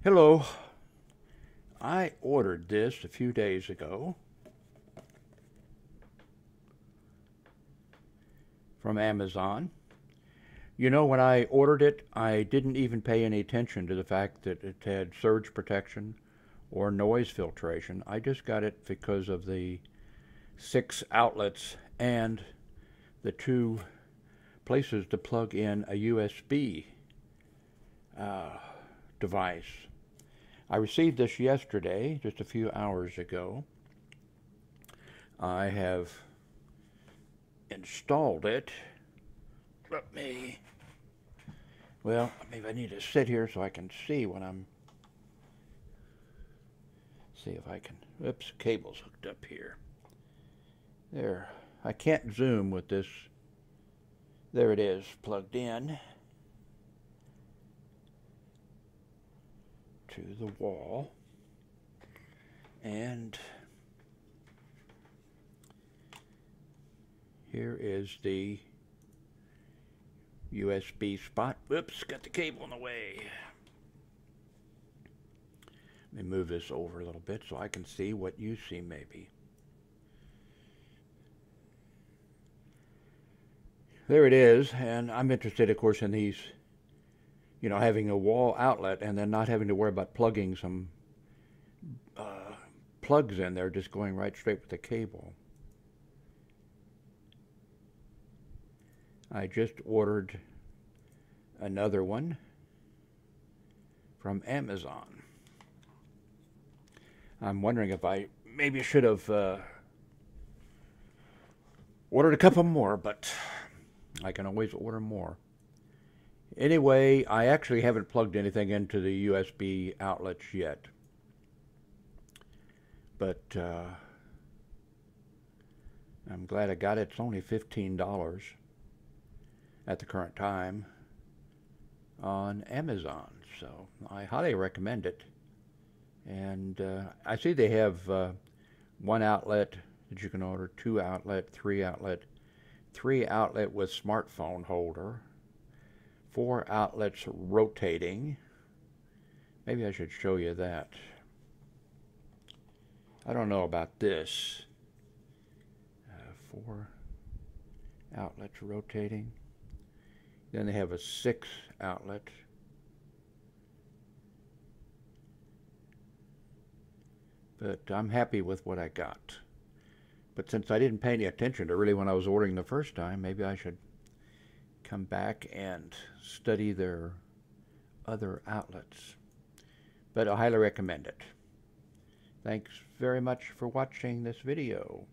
Hello. I ordered this a few days ago from Amazon. You know, when I ordered it, I didn't even pay any attention to the fact that it had surge protection or noise filtration. I just got it because of the 6 outlets and the 2 places to plug in a USB uh, device. I received this yesterday, just a few hours ago. I have installed it. Let me, well, maybe I need to sit here so I can see when see if I can, oops, cable's hooked up here. There, I can't zoom with this. There it is, plugged in to the wall. And here is the USB spot. Whoops, got the cable in the way. Let me move this over a little bit so I can see what you see maybe. There it is, and I'm interested, of course, in these, having a wall outlet and then not having to worry about plugging some plugs in there, just going right straight with the cable. I just ordered another one from Amazon. I'm wondering if I maybe should have ordered a couple more, but I can always order more. Anyway, I actually haven't plugged anything into the USB outlets yet. But I'm glad I got it. It's only $15 at the current time on Amazon. So I highly recommend it. And I see they have 1 outlet that you can order, 2 outlet, 3 outlet, 3 outlet with smartphone holder, 4 outlets rotating. Maybe I should show you that. I don't know about this. 4 outlets rotating. Then they have a 6 outlet. But I'm happy with what I got. But since I didn't pay any attention to really when I was ordering the first time, maybe I should come back and study their other outlets. But I highly recommend it. Thanks very much for watching this video.